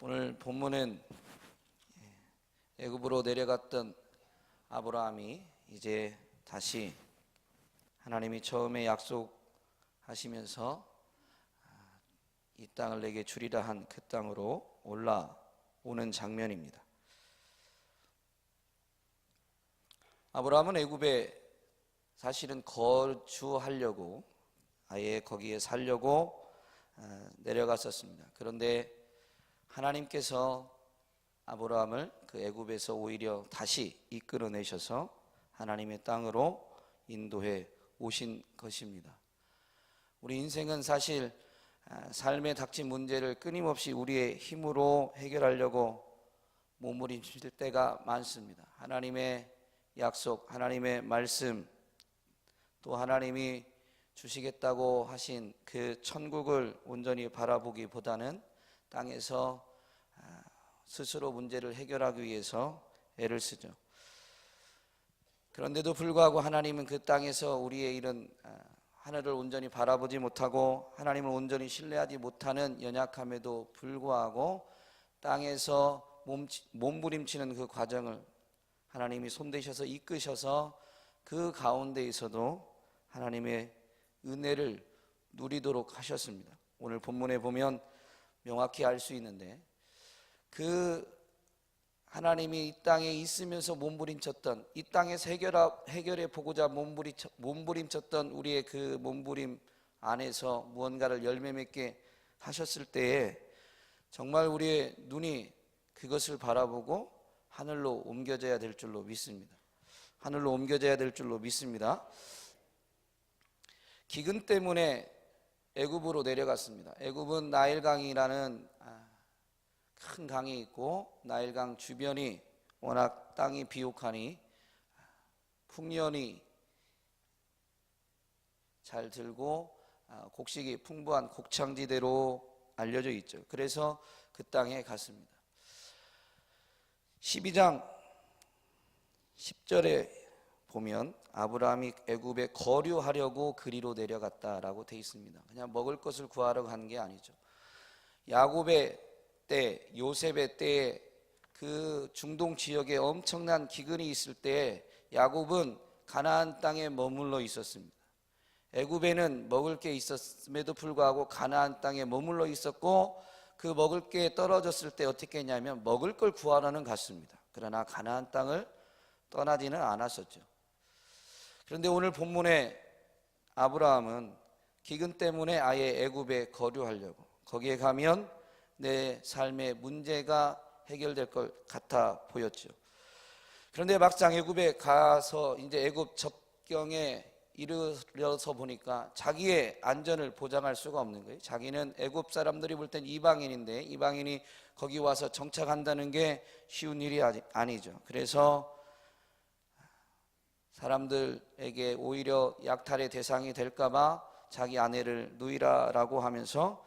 오늘 본문은 애굽으로 내려갔던 아브라함이 이제 다시 하나님이 처음에 약속하시면서 이 땅을 내게 주리라 한 그 땅으로 올라오는 장면입니다. 아브라함은 애굽에 사실은 거주하려고 아예 거기에 살려고 내려갔었습니다. 그런데 하나님께서 아브라함을 그 애굽에서 오히려 다시 이끌어내셔서 하나님의 땅으로 인도해 오신 것입니다. 우리 인생은 사실 삶에 닥친 문제를 끊임없이 우리의 힘으로 해결하려고 몸부림칠 때가 많습니다. 하나님의 약속, 하나님의 말씀, 또 하나님이 주시겠다고 하신 그 천국을 온전히 바라보기보다는 땅에서 스스로 문제를 해결하기 위해서 애를 쓰죠. 그런데도 불구하고 하나님은 그 땅에서 우리의 이런 하늘을 온전히 바라보지 못하고 하나님을 온전히 신뢰하지 못하는 연약함에도 불구하고 땅에서 몸부림치는 그 과정을 하나님이 손대셔서 이끄셔서 그 가운데에서도 하나님의 은혜를 누리도록 하셨습니다. 오늘 본문에 보면 명확히 알 수 있는데 그 하나님이 이 땅에 있으면서 몸부림쳤던, 이 땅에서 해결해 보고자 몸부림쳤던 우리의 그 몸부림 안에서 무언가를 열매 맺게 하셨을 때에 정말 우리의 눈이 그것을 바라보고 하늘로 옮겨져야 될 줄로 믿습니다. 하늘로 옮겨져야 될 줄로 믿습니다. 기근 때문에 애굽으로 내려갔습니다. 애굽은 나일강이라는 큰 강이 있고 나일강 주변이 워낙 땅이 비옥하니 풍년이 잘 들고 곡식이 풍부한 곡창지대로 알려져 있죠. 그래서 그 땅에 갔습니다. 12장 10절에 보면 아브라함이 애굽에 거류하려고 그리로 내려갔다라고 되어 있습니다. 그냥 먹을 것을 구하러 간 게 아니죠. 야곱의 때, 요셉의 때에 그 중동 지역에 엄청난 기근이 있을 때에 야곱은 가나안 땅에 머물러 있었습니다. 애굽에는 먹을 게 있었음에도 불구하고 가나안 땅에 머물러 있었고 그 먹을 게 떨어졌을 때 어떻게 했냐면 먹을 걸 구하러는 갔습니다. 그러나 가나안 땅을 떠나지는 않았었죠. 그런데 오늘 본문에 아브라함은 기근 때문에 아예 애굽에 거류하려고, 거기에 가면 내 삶의 문제가 해결될 것 같아 보였죠. 그런데 막상 애굽에 가서 이제 애굽 접경에 이르러서 보니까 자기의 안전을 보장할 수가 없는 거예요. 자기는 애굽 사람들이 볼 땐 이방인인데 이방인이 거기 와서 정착한다는 게 쉬운 일이 아니죠. 그래서 사람들에게 오히려 약탈의 대상이 될까봐 자기 아내를 누이라라고 하면서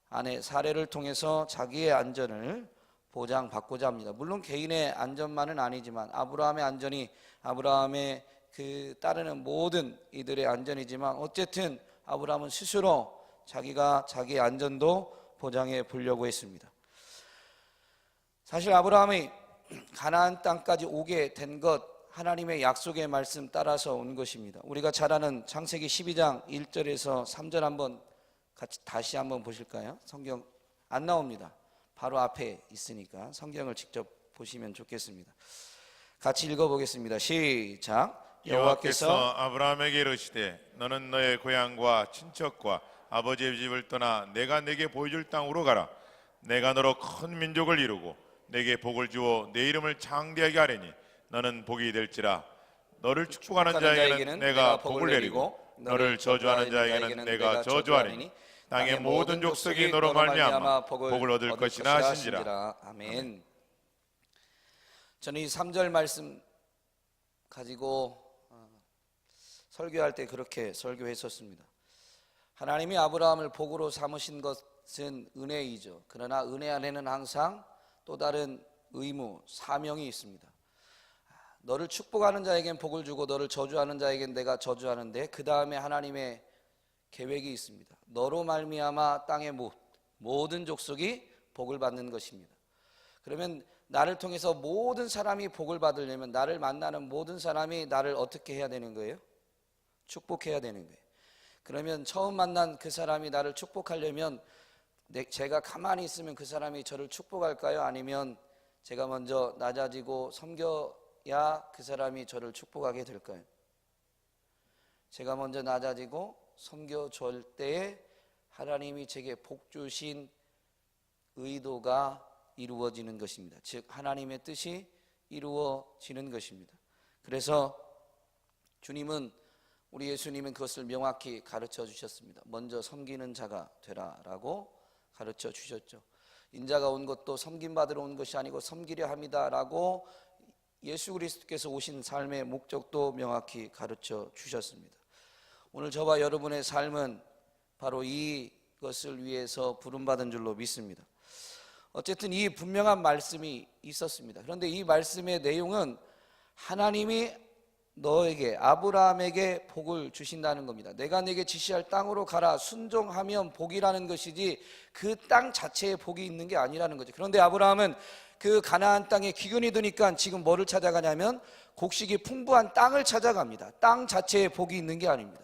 아내 사례를 통해서 자기의 안전을 보장받고자 합니다. 물론 개인의 안전만은 아니지만 아브라함의 안전이 아브라함의 그 따르는 모든 이들의 안전이지만 어쨌든 아브라함은 스스로 자기가 자기의 안전도 보장해 보려고 했습니다. 사실 아브라함이 가나안 땅까지 오게 된 것 하나님의 약속의 말씀 따라서 온 것입니다. 우리가 잘 아는 창세기 12장 1절에서 3절 한번 같이 다시 한번 보실까요? 성경 안 나옵니다. 바로 앞에 있으니까 성경을 직접 보시면 좋겠습니다. 같이 읽어보겠습니다. 시작. 여호와께서 아브라함에게 이르시되 너는 너의 고향과 친척과 아버지의 집을 떠나 내가 내게 보여줄 땅으로 가라. 내가 너로 큰 민족을 이루고 내게 복을 주어 내 이름을 장대하게 하리니 너는 복이 될지라. 너를 축복하는 자에게는 내가 복을 내리고 너를 저주하는 자에게는 내가 저주하리니 땅의 모든 족속이 너로 말미암아 복을 얻을 것이라 하신지라. 아멘. 저는 이 3절 말씀 가지고 설교할 때 그렇게 설교했었습니다. 하나님이 아브라함을 복으로 삼으신 것은 은혜이죠. 그러나 은혜 안에는 항상 또 다른 의무, 사명이 있습니다. 너를 축복하는 자에겐 복을 주고 너를 저주하는 자에겐 내가 저주하는데 그 다음에 하나님의 계획이 있습니다. 너로 말미암아 땅의 모든 족속이 복을 받는 것입니다. 그러면 나를 통해서 모든 사람이 복을 받으려면 나를 만나는 모든 사람이 나를 어떻게 해야 되는 거예요? 축복해야 되는 거예요. 그러면 처음 만난 그 사람이 나를 축복하려면 제가 가만히 있으면 그 사람이 저를 축복할까요? 아니면 제가 먼저 낮아지고 섬겨야 그 사람이 저를 축복하게 될까요? 제가 먼저 낮아지고 섬겨줄 때에 하나님이 제게 복 주신 의도가 이루어지는 것입니다. 즉 하나님의 뜻이 이루어지는 것입니다. 그래서 우리 예수님은 그것을 명확히 가르쳐 주셨습니다. 먼저 섬기는 자가 되라라고 가르쳐 주셨죠. 인자가 온 것도 섬김받으러 온 것이 아니고 섬기려 함이다라고 예수 그리스도께서 오신 삶의 목적도 명확히 가르쳐 주셨습니다. 오늘 저와 여러분의 삶은 바로 이것을 위해서 부름받은 줄로 믿습니다. 어쨌든 이 분명한 말씀이 있었습니다. 그런데 이 말씀의 내용은 하나님이 너에게, 아브라함에게 복을 주신다는 겁니다. 내가 내게 지시할 땅으로 가라, 순종하면 복이라는 것이지 그 땅 자체에 복이 있는 게 아니라는 거죠. 그런데 아브라함은 그 가나안 땅에 기근이 드니까 지금 뭐를 찾아가냐면 곡식이 풍부한 땅을 찾아갑니다. 땅 자체에 복이 있는 게 아닙니다.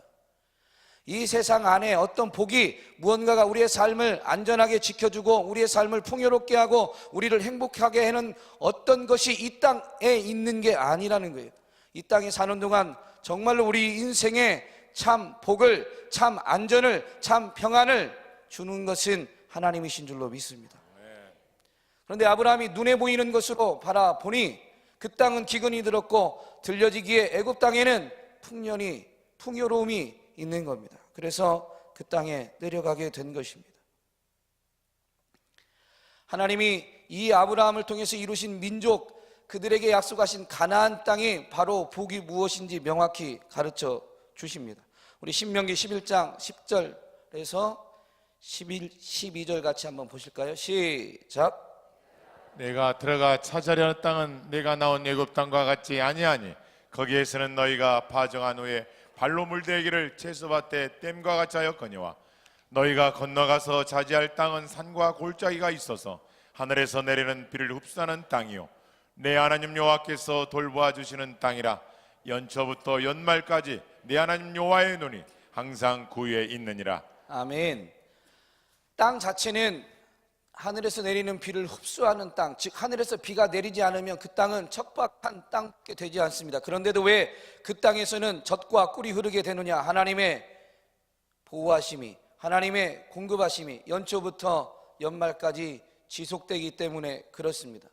이 세상 안에 어떤 복이 무언가가 우리의 삶을 안전하게 지켜주고 우리의 삶을 풍요롭게 하고 우리를 행복하게 하는 어떤 것이 이 땅에 있는 게 아니라는 거예요. 이 땅에 사는 동안 정말로 우리 인생에 참 복을, 참 안전을, 참 평안을 주는 것은 하나님이신 줄로 믿습니다. 그런데 아브라함이 눈에 보이는 것으로 바라보니 그 땅은 기근이 들었고 들려지기에 애굽 땅에는 풍요로움이 있는 겁니다. 그래서 그 땅에 내려가게 된 것입니다. 하나님이 이 아브라함을 통해서 이루신 민족, 그들에게 약속하신 가나안 땅이 바로 복이 무엇인지 명확히 가르쳐 주십니다. 우리 신명기 11장 10절에서 12절 같이 한번 보실까요? 시작. 내가 들어가 차지하려는 땅은 내가 나온 애굽 땅과 같지 아니하니 거기에서는 너희가 파정한 후에 발로 물대기를 채소밭에 댐과 같이 하였거니와 너희가 건너가서 차지할 땅은 산과 골짜기가 있어서 하늘에서 내리는 비를 흡수하는 땅이요 내 하나님 여호와께서 돌보아 주시는 땅이라 연초부터 연말까지 내 하나님 여호와의 눈이 항상 그 위에 있느니라. 아멘. 땅 자체는 하늘에서 내리는 비를 흡수하는 땅, 즉 하늘에서 비가 내리지 않으면 그 땅은 척박한 땅밖에 되지 않습니다. 그런데도 왜 그 땅에서는 젖과 꿀이 흐르게 되느냐? 하나님의 보호하심이, 하나님의 공급하심이 연초부터 연말까지 지속되기 때문에 그렇습니다.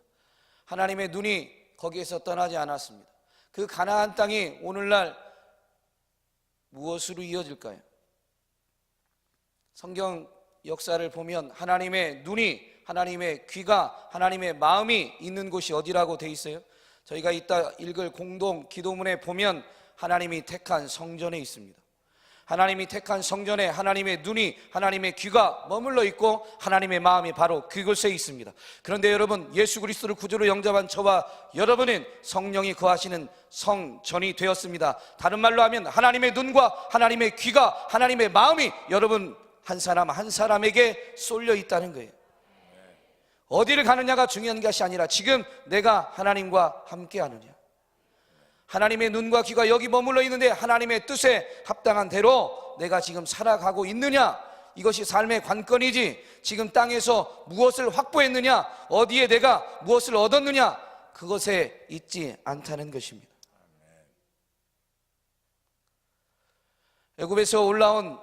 하나님의 눈이 거기에서 떠나지 않았습니다. 그 가나안 땅이 오늘날 무엇으로 이어질까요? 성경 역사를 보면 하나님의 눈이, 하나님의 귀가, 하나님의 마음이 있는 곳이 어디라고 돼 있어요? 저희가 이따 읽을 공동 기도문에 보면 하나님이 택한 성전에 있습니다. 하나님이 택한 성전에 하나님의 눈이, 하나님의 귀가 머물러 있고 하나님의 마음이 바로 그곳에 있습니다. 그런데 여러분, 예수 그리스도를 구주로 영접한 저와 여러분은 성령이 거하시는 성전이 되었습니다. 다른 말로 하면 하나님의 눈과 하나님의 귀가, 하나님의 마음이 여러분 한 사람 한 사람에게 쏠려 있다는 거예요. 어디를 가느냐가 중요한 것이 아니라 지금 내가 하나님과 함께 하느냐, 하나님의 눈과 귀가 여기 머물러 있는데 하나님의 뜻에 합당한 대로 내가 지금 살아가고 있느냐, 이것이 삶의 관건이지 지금 땅에서 무엇을 확보했느냐, 어디에 내가 무엇을 얻었느냐, 그것에 있지 않다는 것입니다. 애굽에서 올라온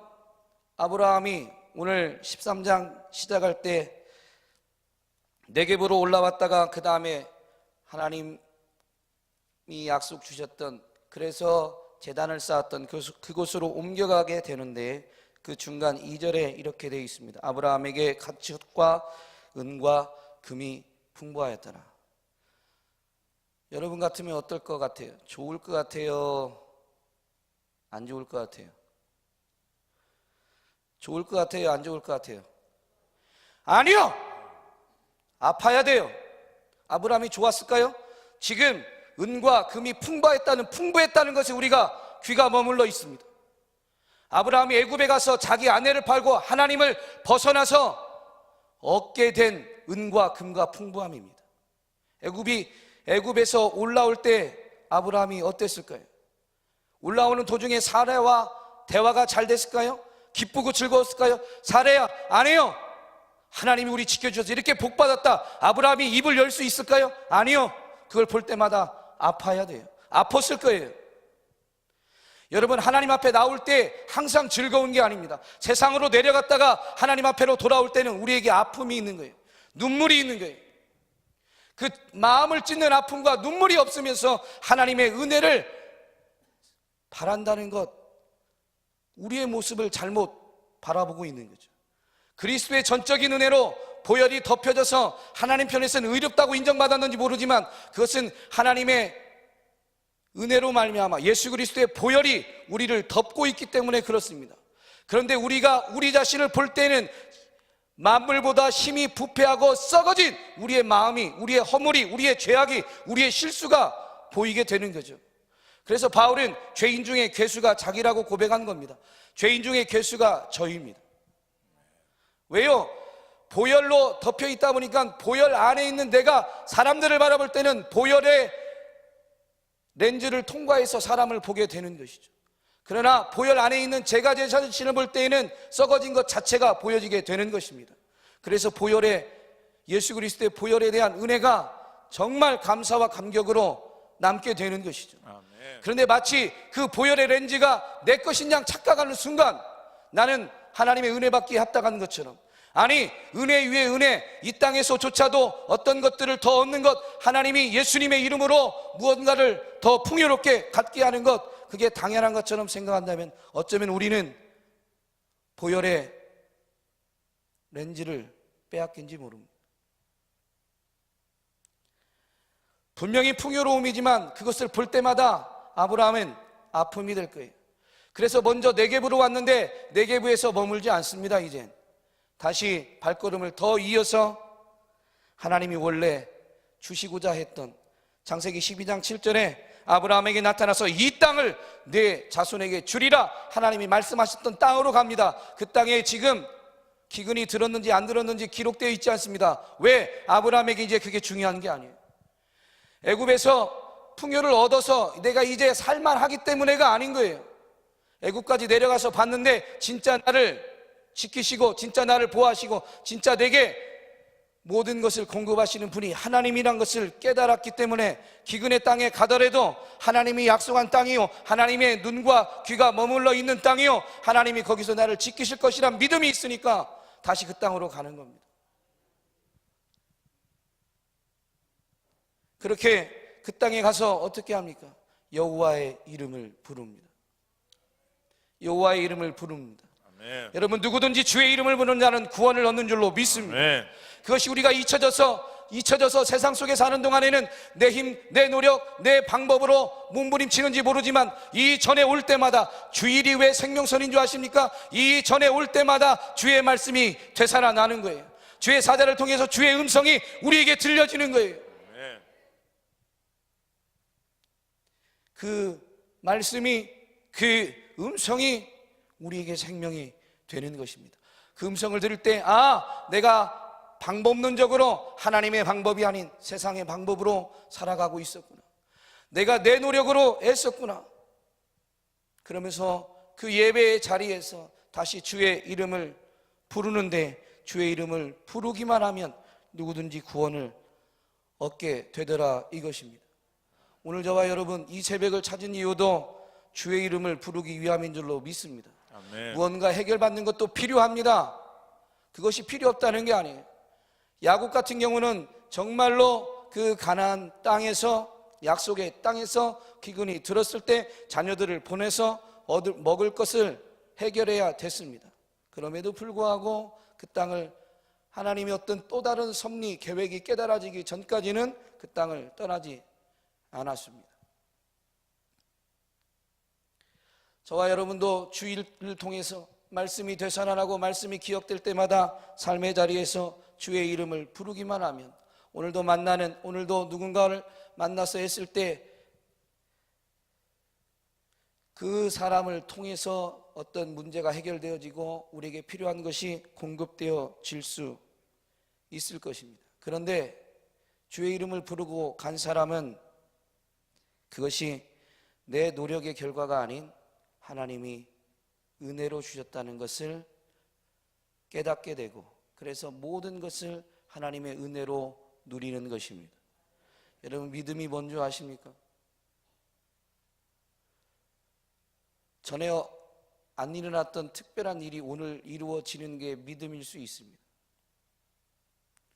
아브라함이 오늘 13장 시작할 때 네겝으로 올라왔다가 그 다음에 하나님이 약속 주셨던, 그래서 제단을 쌓았던 그곳으로 옮겨가게 되는데 그 중간 2절에 이렇게 되어 있습니다. 아브라함에게 가축과 은과 금이 풍부하였더라. 여러분 같으면 어떨 것 같아요? 좋을 것 같아요? 안 좋을 것 같아요? 좋을 것 같아요? 안 좋을 것 같아요? 아니요! 아파야 돼요. 아브라함이 좋았을까요? 지금 은과 금이 풍부했다는 것에 우리가 귀가 머물러 있습니다. 아브라함이 애굽에 가서 자기 아내를 팔고 하나님을 벗어나서 얻게 된 은과 금과 풍부함입니다. 애굽에서 올라올 때 아브라함이 어땠을까요? 올라오는 도중에 사라와 대화가 잘 됐을까요? 기쁘고 즐거웠을까요? 사라야, 아니요, 하나님이 우리 지켜주셔서 이렇게 복받았다. 아브라함이 입을 열 수 있을까요? 아니요. 그걸 볼 때마다 아파야 돼요. 아팠을 거예요. 여러분, 하나님 앞에 나올 때 항상 즐거운 게 아닙니다. 세상으로 내려갔다가 하나님 앞에로 돌아올 때는 우리에게 아픔이 있는 거예요. 눈물이 있는 거예요. 그 마음을 찢는 아픔과 눈물이 없으면서 하나님의 은혜를 바란다는 것, 우리의 모습을 잘못 바라보고 있는 거죠. 그리스도의 전적인 은혜로 보혈이 덮여져서 하나님 편에서는 의롭다고 인정받았는지 모르지만 그것은 하나님의 은혜로 말미암아 예수 그리스도의 보혈이 우리를 덮고 있기 때문에 그렇습니다. 그런데 우리가 우리 자신을 볼 때는 만물보다 힘이 부패하고 썩어진 우리의 마음이, 우리의 허물이, 우리의 죄악이, 우리의 실수가 보이게 되는 거죠. 그래서 바울은 죄인 중에 괴수가 자기라고 고백한 겁니다. 죄인 중에 괴수가 저입니다. 왜요? 보혈로 덮여 있다 보니까 보혈 안에 있는 내가 사람들을 바라볼 때는 보혈의 렌즈를 통과해서 사람을 보게 되는 것이죠. 그러나 보혈 안에 있는 제가 제 자신을 볼 때에는 썩어진 것 자체가 보여지게 되는 것입니다. 그래서 예수 그리스도의 보혈에 대한 은혜가 정말 감사와 감격으로 남게 되는 것이죠. 그런데 마치 그 보혈의 렌즈가 내 것인 양 착각하는 순간 나는 하나님의 은혜 받기에 합당한 것처럼, 아니 은혜 위에 은혜, 이 땅에서조차도 어떤 것들을 더 얻는 것, 하나님이 예수님의 이름으로 무언가를 더 풍요롭게 갖게 하는 것, 그게 당연한 것처럼 생각한다면 어쩌면 우리는 보혈의 렌즈를 빼앗긴지 모릅니다. 분명히 풍요로움이지만 그것을 볼 때마다 아브라함은 아픔이 될 거예요. 그래서 먼저 네겝으로 왔는데 네겝에서 머물지 않습니다. 이젠 다시 발걸음을 더 이어서 하나님이 원래 주시고자 했던 창세기 12장 7절에 아브라함에게 나타나서 이 땅을 내 자손에게 주리라 하나님이 말씀하셨던 땅으로 갑니다. 그 땅에 지금 기근이 들었는지 안 들었는지 기록되어 있지 않습니다. 왜? 아브라함에게 이제 그게 중요한 게 아니에요. 애굽에서 풍요를 얻어서 내가 이제 살만하기 때문에가 아닌 거예요. 애굽까지 내려가서 봤는데 진짜 나를 지키시고 진짜 나를 보호하시고 진짜 내게 모든 것을 공급하시는 분이 하나님이란 것을 깨달았기 때문에 기근의 땅에 가더라도 하나님이 약속한 땅이요, 하나님의 눈과 귀가 머물러 있는 땅이요, 하나님이 거기서 나를 지키실 것이란 믿음이 있으니까 다시 그 땅으로 가는 겁니다. 그렇게 그 땅에 가서 어떻게 합니까? 여호와의 이름을 부릅니다. 여호와의 이름을 부릅니다. 아멘. 여러분, 누구든지 주의 이름을 부르는 자는 구원을 얻는 줄로 믿습니다. 아멘. 그것이 우리가 잊혀져서 세상 속에 사는 동안에는 내 힘, 내 노력, 내 방법으로 몸부림치는지 모르지만 이 전에 올 때마다, 주일이 왜 생명선인 줄 아십니까? 이 전에 올 때마다 주의 말씀이 되살아나는 거예요. 주의 사자를 통해서 주의 음성이 우리에게 들려지는 거예요. 아멘. 그 말씀이, 그 음성이 우리에게 생명이 되는 것입니다. 그 음성을 들을 때, 내가 방법론적으로 하나님의 방법이 아닌 세상의 방법으로 살아가고 있었구나, 내가 내 노력으로 애썼구나, 그러면서 그 예배의 자리에서 다시 주의 이름을 부르는데, 주의 이름을 부르기만 하면 누구든지 구원을 얻게 되더라, 이것입니다. 오늘 저와 여러분 이 새벽을 찾은 이유도 주의 이름을 부르기 위함인 줄로 믿습니다. 아멘. 무언가 해결받는 것도 필요합니다. 그것이 필요 없다는 게 아니에요. 야곱 같은 경우는 정말로 그 가나안 땅에서, 약속의 땅에서 기근이 들었을 때 자녀들을 보내서 먹을 것을 해결해야 됐습니다. 그럼에도 불구하고 그 땅을 하나님의 어떤 또 다른 섭리, 계획이 깨달아지기 전까지는 그 땅을 떠나지 않았습니다. 저와 여러분도 주일을 통해서 말씀이 되살아나고 말씀이 기억될 때마다 삶의 자리에서 주의 이름을 부르기만 하면, 오늘도 누군가를 만나서 했을 때 그 사람을 통해서 어떤 문제가 해결되어지고 우리에게 필요한 것이 공급되어질 수 있을 것입니다. 그런데 주의 이름을 부르고 간 사람은 그것이 내 노력의 결과가 아닌 하나님이 은혜로 주셨다는 것을 깨닫게 되고, 그래서 모든 것을 하나님의 은혜로 누리는 것입니다. 여러분, 믿음이 뭔지 아십니까? 전에 안 일어났던 특별한 일이 오늘 이루어지는 게 믿음일 수 있습니다.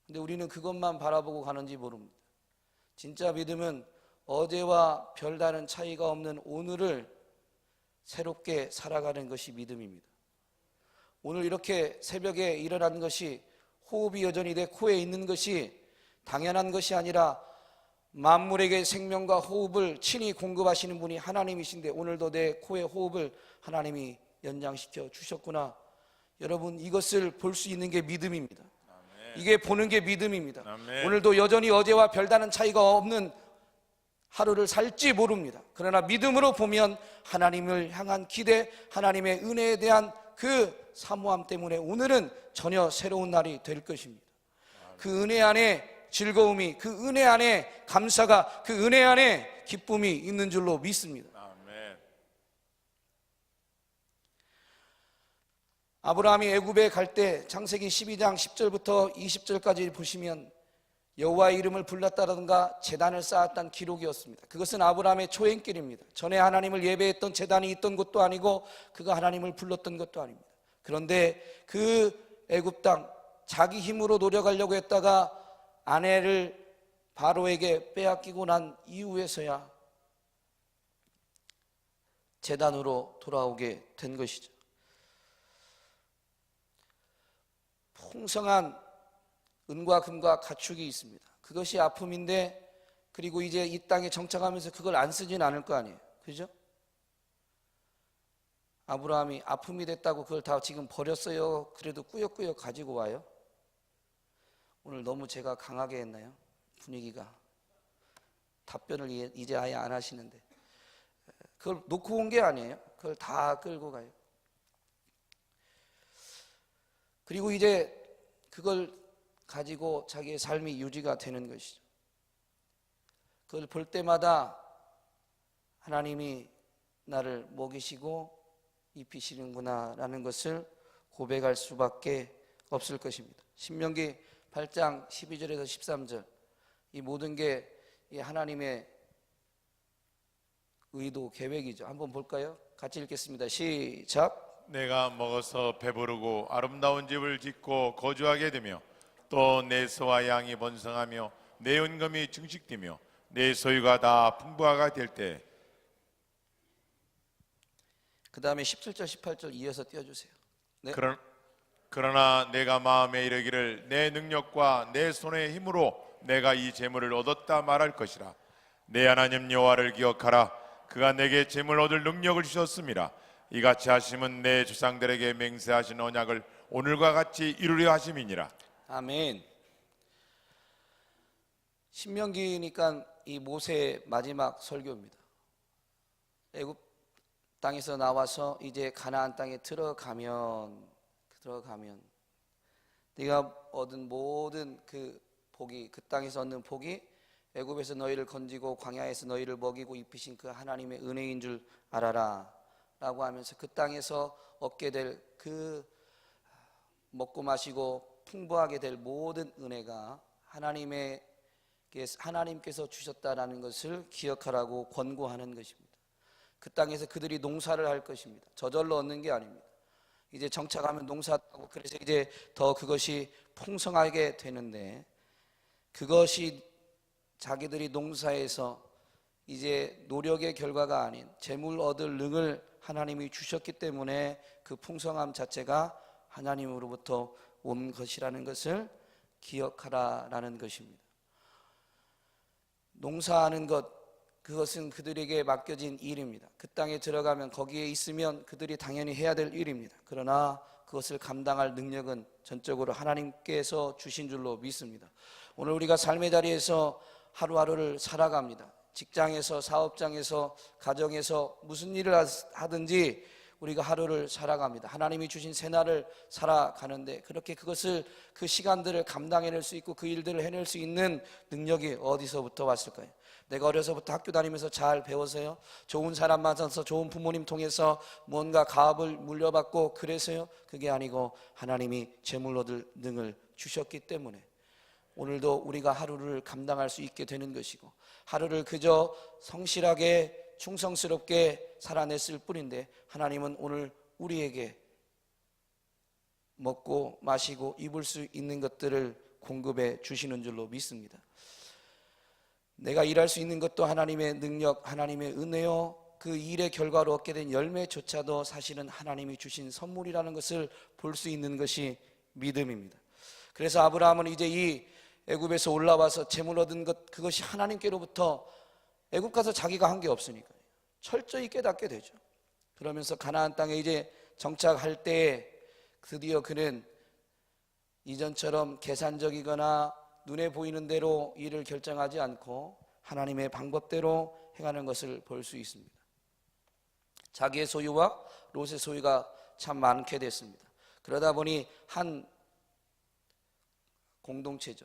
근데 우리는 그것만 바라보고 가는지 모릅니다. 진짜 믿음은 어제와 별다른 차이가 없는 오늘을 새롭게 살아가는 것이 믿음입니다. 오늘 이렇게 새벽에 일어난 것이, 호흡이 여전히 내 코에 있는 것이 당연한 것이 아니라 만물에게 생명과 호흡을 친히 공급하시는 분이 하나님이신데 오늘도 내 코에 호흡을 하나님이 연장시켜 주셨구나. 여러분, 이것을 볼 수 있는 게 믿음입니다. 이게 보는 게 믿음입니다. 오늘도 여전히 어제와 별다른 차이가 없는 하루를 살지 모릅니다. 그러나 믿음으로 보면 하나님을 향한 기대, 하나님의 은혜에 대한 그 사모함 때문에 오늘은 전혀 새로운 날이 될 것입니다. 그 은혜 안에 즐거움이, 그 은혜 안에 감사가, 그 은혜 안에 기쁨이 있는 줄로 믿습니다. 아멘. 아브라함이 애굽에 갈 때 창세기 12장 10절부터 20절까지 보시면 여호와의 이름을 불렀다든가 제단을 쌓았다는 기록이었습니다. 그것은 아브라함의 초행길입니다. 전에 하나님을 예배했던 제단이 있던 것도 아니고 그가 하나님을 불렀던 것도 아닙니다. 그런데 그 애굽 땅, 자기 힘으로 노력하려고 했다가 아내를 바로에게 빼앗기고 난 이후에서야 제단으로 돌아오게 된 것이죠. 풍성한 은과 금과 가축이 있습니다. 그것이 아픔인데, 그리고 이제 이 땅에 정착하면서 그걸 안 쓰진 않을 거 아니에요. 그죠? 아브라함이 아픔이 됐다고 그걸 다 지금 버렸어요? 그래도 꾸역꾸역 가지고 와요? 오늘 너무 제가 강하게 했나요? 분위기가. 답변을 이제 아예 안 하시는데. 그걸 놓고 온 게 아니에요. 그걸 다 끌고 가요. 그리고 이제 그걸 가지고 자기의 삶이 유지가 되는 것이죠. 그걸 볼 때마다 하나님이 나를 먹이시고 입히시는구나 라는 것을 고백할 수밖에 없을 것입니다. 신명기 8장 12절에서 13절, 이 모든 게 하나님의 의도, 계획이죠. 한번 볼까요? 같이 읽겠습니다. 시작. 내가 먹어서 배부르고 아름다운 집을 짓고 거주하게 되며 또 내 소와 양이 번성하며 내 은금이 증식되며 내 소유가 다 풍부하가 될 때. 그 다음에 17절 18절 이어서 띄워주세요. 네. 그러나 내가 마음에 이르기를 내 능력과 내 손의 힘으로 내가 이 재물을 얻었다 말할 것이라. 내 하나님 여호와를 기억하라. 그가 내게 재물 얻을 능력을 주셨음이라. 이같이 하심은 내 조상들에게 맹세하신 언약을 오늘과 같이 이루려 하심이니라. 아멘. 신명기니까 이 모세의 마지막 설교입니다. 애굽 땅에서 나와서 이제 가나안 땅에 들어가면 네가 얻은 모든 그 복이, 그 땅에서 얻는 복이 애굽에서 너희를 건지고 광야에서 너희를 먹이고 입히신 그 하나님의 은혜인 줄 알아라 라고 하면서 그 땅에서 얻게 될 그 먹고 마시고 풍부하게 될 모든 은혜가 하나님께서 주셨다라는 것을 기억하라고 권고하는 것입니다. 그 땅에서 그들이 농사를 할 것입니다. 저절로 얻는 게 아닙니다. 이제 정착하면 농사하고, 그래서 이제 더 그것이 풍성하게 되는데, 그것이 자기들이 농사에서 이제 노력의 결과가 아닌 재물 얻을 능을 하나님이 주셨기 때문에 그 풍성함 자체가 하나님으로부터 온 것이라는 것을 기억하라라는 것입니다. 농사하는 것, 그것은 그들에게 맡겨진 일입니다. 그 땅에 들어가면, 거기에 있으면 그들이 당연히 해야 될 일입니다. 그러나 그것을 감당할 능력은 전적으로 하나님께서 주신 줄로 믿습니다. 오늘 우리가 삶의 자리에서 하루하루를 살아갑니다. 직장에서, 사업장에서, 가정에서 무슨 일을 하든지 우리가 하루를 살아갑니다. 하나님이 주신 새날을 살아가는데 그렇게 그것을 그 시간들을 감당해낼 수 있고 그 일들을 해낼 수 있는 능력이 어디서부터 왔을까요? 내가 어려서부터 학교 다니면서 잘 배워서요, 좋은 사람 만나서 좋은 부모님 통해서 뭔가 가업을 물려받고 그래서요? 그게 아니고 하나님이 재물 얻을 능을 주셨기 때문에 오늘도 우리가 하루를 감당할 수 있게 되는 것이고, 하루를 그저 성실하게 충성스럽게 살아냈을 뿐인데 하나님은 오늘 우리에게 먹고 마시고 입을 수 있는 것들을 공급해 주시는 줄로 믿습니다. 내가 일할 수 있는 것도 하나님의 능력, 하나님의 은혜요, 그 일의 결과로 얻게 된 열매조차도 사실은 하나님이 주신 선물이라는 것을 볼 수 있는 것이 믿음입니다. 그래서 아브라함은 이제 이 애굽에서 올라와서 재물 얻은 것, 그것이 하나님께로부터, 애굽 가서 자기가 한 게 없으니까 철저히 깨닫게 되죠. 그러면서 가나안 땅에 이제 정착할 때에 드디어 그는 이전처럼 계산적이거나 눈에 보이는 대로 일을 결정하지 않고 하나님의 방법대로 행하는 것을 볼 수 있습니다. 자기의 소유와 롯의 소유가 참 많게 됐습니다. 그러다 보니 한 공동체죠,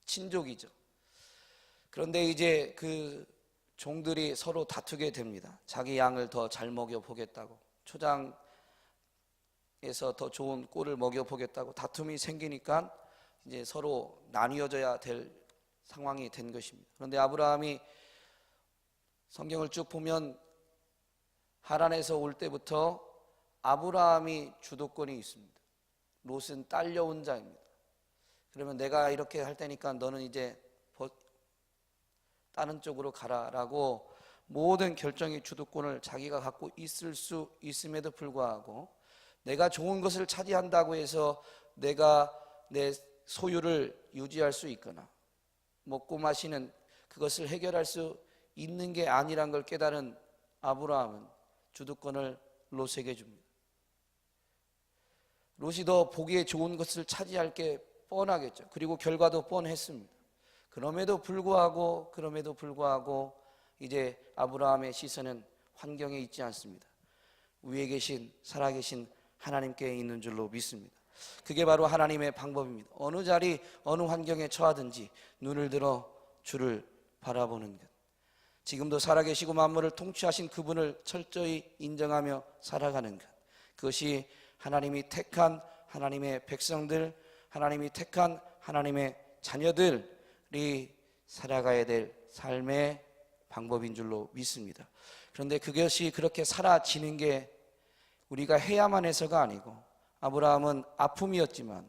친족이죠. 그런데 이제 그 종들이 서로 다투게 됩니다. 자기 양을 더 잘 먹여보겠다고, 초장에서 더 좋은 꼴을 먹여보겠다고 다툼이 생기니까 이제 서로 나뉘어져야 될 상황이 된 것입니다. 그런데 아브라함이 성경을 쭉 보면 하란에서 올 때부터 아브라함이 주도권이 있습니다. 롯은 딸려온 자입니다. 그러면 내가 이렇게 할 테니까 너는 이제 다른 쪽으로 가라라고 모든 결정의 주도권을 자기가 갖고 있을 수 있음에도 불구하고 내가 좋은 것을 차지한다고 해서 내가 내 소유를 유지할 수 있거나 먹고 마시는 그것을 해결할 수 있는 게 아니란 걸 깨달은 아브라함은 주도권을 롯에게 줍니다. 롯이 더 보기에 좋은 것을 차지할 게 뻔하겠죠. 그리고 결과도 뻔했습니다. 그럼에도 불구하고 이제 아브라함의 시선은 환경에 있지 않습니다. 위에 계신 살아계신 하나님께 있는 줄로 믿습니다. 그게 바로 하나님의 방법입니다. 어느 자리 어느 환경에 처하든지 눈을 들어 주를 바라보는 것, 지금도 살아계시고 만물을 통치하신 그분을 철저히 인정하며 살아가는 것, 그것이 하나님이 택한 하나님의 백성들, 하나님이 택한 하나님의 자녀들이 살아가야 될 삶의 방법인 줄로 믿습니다. 그런데 그것이 그렇게 사라지는 게 우리가 해야만 해서가 아니고, 아브라함은 아픔이었지만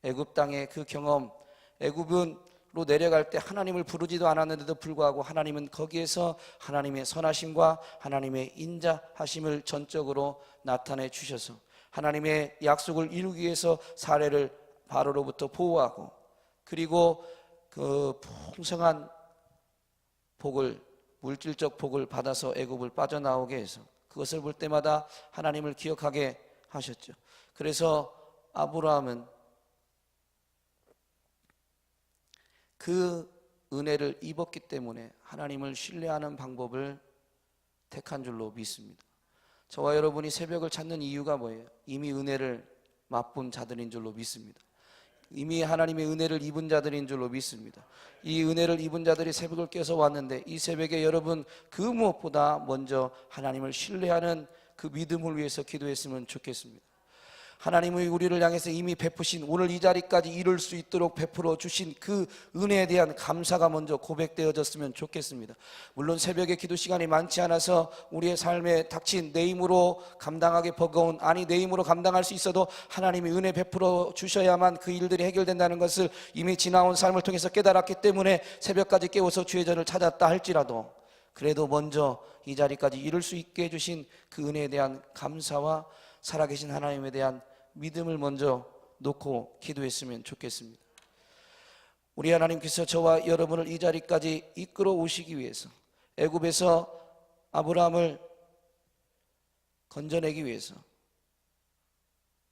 애굽 땅의 그 경험, 애굽으로 내려갈 때 하나님을 부르지도 않았는데도 불구하고 하나님은 거기에서 하나님의 선하심과 하나님의 인자하심을 전적으로 나타내 주셔서 하나님의 약속을 이루기 위해서 사례를 바로로부터 보호하고, 그리고 그 풍성한 복을, 물질적 복을 받아서 애굽을 빠져나오게 해서 그것을 볼 때마다 하나님을 기억하게 하셨죠. 그래서 아브라함은 그 은혜를 입었기 때문에 하나님을 신뢰하는 방법을 택한 줄로 믿습니다. 저와 여러분이 새벽을 찾는 이유가 뭐예요? 이미 은혜를 맛본 자들인 줄로 믿습니다. 이미 하나님의 은혜를 입은 자들인 줄로 믿습니다. 이 은혜를 입은 자들이 새벽을 깨서 왔는데, 이 새벽에 여러분 그 무엇보다 먼저 하나님을 신뢰하는 그 믿음을 위해서 기도했으면 좋겠습니다. 하나님이 우리를 향해서 이미 베푸신, 오늘 이 자리까지 이룰 수 있도록 베풀어 주신 그 은혜에 대한 감사가 먼저 고백되어졌으면 좋겠습니다. 물론 새벽에 기도 시간이 많지 않아서 우리의 삶에 닥친 내 힘으로 감당하기 버거운, 아니 내 힘으로 감당할 수 있어도 하나님이 은혜 베풀어 주셔야만 그 일들이 해결된다는 것을 이미 지나온 삶을 통해서 깨달았기 때문에 새벽까지 깨워서 주의 전을 찾았다 할지라도, 그래도 먼저 이 자리까지 이룰 수 있게 해주신 그 은혜에 대한 감사와 살아계신 하나님에 대한 믿음을 먼저 놓고 기도했으면 좋겠습니다. 우리 하나님께서 저와 여러분을 이 자리까지 이끌어 오시기 위해서, 애굽에서 아브라함을 건져내기 위해서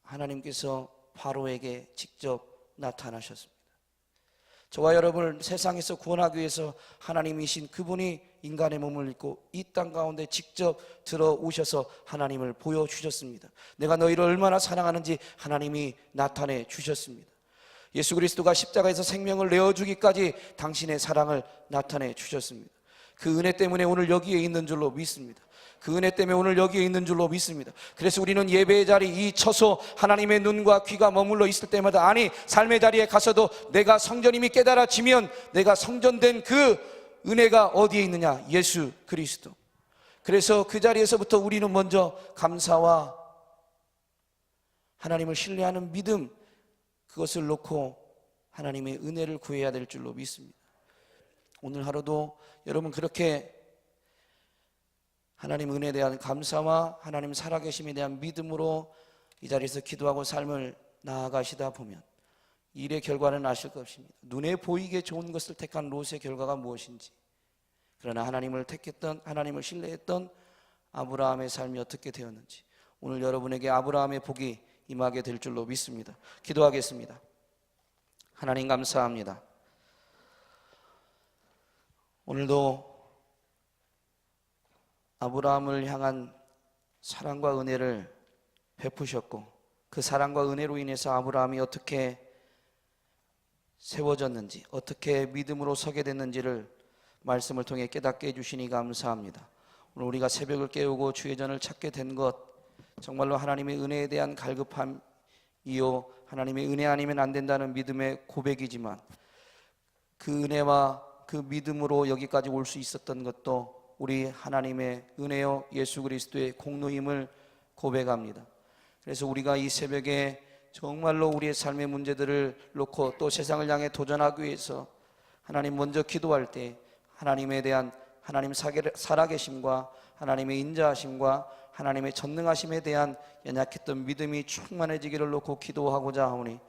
하나님께서 바로에게 직접 나타나셨습니다. 저와 여러분을 세상에서 구원하기 위해서 하나님이신 그분이 인간의 몸을 입고 이 땅 가운데 직접 들어오셔서 하나님을 보여주셨습니다. 내가 너희를 얼마나 사랑하는지 하나님이 나타내 주셨습니다. 예수 그리스도가 십자가에서 생명을 내어주기까지 당신의 사랑을 나타내 주셨습니다. 그 은혜 때문에 오늘 여기에 있는 줄로 믿습니다. 그 은혜 때문에 오늘 여기에 있는 줄로 믿습니다. 그래서 우리는 예배의 자리, 이 처소, 하나님의 눈과 귀가 머물러 있을 때마다, 아니 삶의 자리에 가서도 내가 성전임이 깨달아지면 내가 성전된 그 은혜가 어디에 있느냐? 예수 그리스도. 그래서 그 자리에서부터 우리는 먼저 감사와 하나님을 신뢰하는 믿음, 그것을 놓고 하나님의 은혜를 구해야 될 줄로 믿습니다. 오늘 하루도 여러분 그렇게 하나님 은혜에 대한 감사와 하나님 살아계심에 대한 믿음으로 이 자리에서 기도하고 삶을 나아가시다 보면 일의 결과는 아실 것입니다. 눈에 보이게 좋은 것을 택한 롯의 결과가 무엇인지, 그러나 하나님을 택했던, 하나님을 신뢰했던 아브라함의 삶이 어떻게 되었는지 오늘 여러분에게 아브라함의 복이 임하게 될 줄로 믿습니다. 기도하겠습니다. 하나님 감사합니다. 오늘도 아브라함을 향한 사랑과 은혜를 베푸셨고, 그 사랑과 은혜로 인해서 아브라함이 어떻게 세워졌는지, 어떻게 믿음으로 서게 됐는지를 말씀을 통해 깨닫게 해주시니 감사합니다. 오늘 우리가 새벽을 깨우고 주의 전을 찾게 된 것, 정말로 하나님의 은혜에 대한 갈급함이요, 하나님의 은혜 아니면 안 된다는 믿음의 고백이지만, 그 은혜와 그 믿음으로 여기까지 올 수 있었던 것도 우리 하나님의 은혜요 예수 그리스도의 공로임을 고백합니다. 그래서 우리가 이 새벽에 정말로 우리의 삶의 문제들을 놓고 또 세상을 향해 도전하기 위해서 하나님 먼저 기도할 때 하나님에 대한 하나님 살아계심과 하나님의 인자하심과 하나님의 전능하심에 대한 연약했던 믿음이 충만해지기를 놓고 기도하고자 하오니,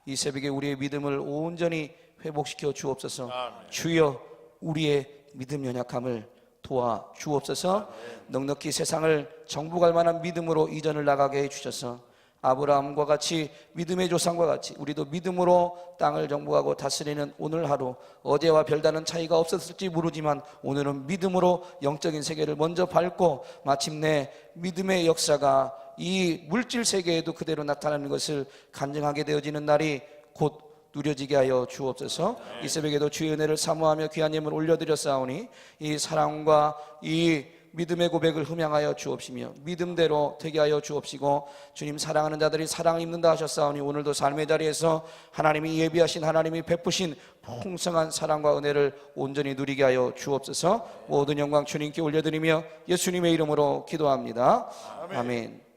이 새벽에 우리의 믿음을 온전히 회복시켜 주옵소서. 주여 우리의 믿음 연약함을 도와 주옵소서. 넉넉히 세상을 정복할 만한 믿음으로 이전을 나가게 해주셔서 아브라함과 같이, 믿음의 조상과 같이 우리도 믿음으로 땅을 정복하고 다스리는 오늘 하루, 어제와 별다른 차이가 없었을지 모르지만 오늘은 믿음으로 영적인 세계를 먼저 밟고 마침내 믿음의 역사가 이 물질 세계에도 그대로 나타나는 것을 간증하게 되어지는 날이 곧 누려지게 하여 주옵소서. 이 새벽에도 주의 은혜를 사모하며 귀한 예물 올려드렸사오니 이 사랑과 이 믿음의 고백을 흠양하여 주옵시며 믿음대로 되게 하여 주옵시고, 주님 사랑하는 자들이 사랑을 입는다 하셨사오니 오늘도 삶의 자리에서 하나님이 예비하신, 하나님이 베푸신 풍성한 사랑과 은혜를 온전히 누리게 하여 주옵소서. 모든 영광 주님께 올려드리며 예수님의 이름으로 기도합니다. 아멘.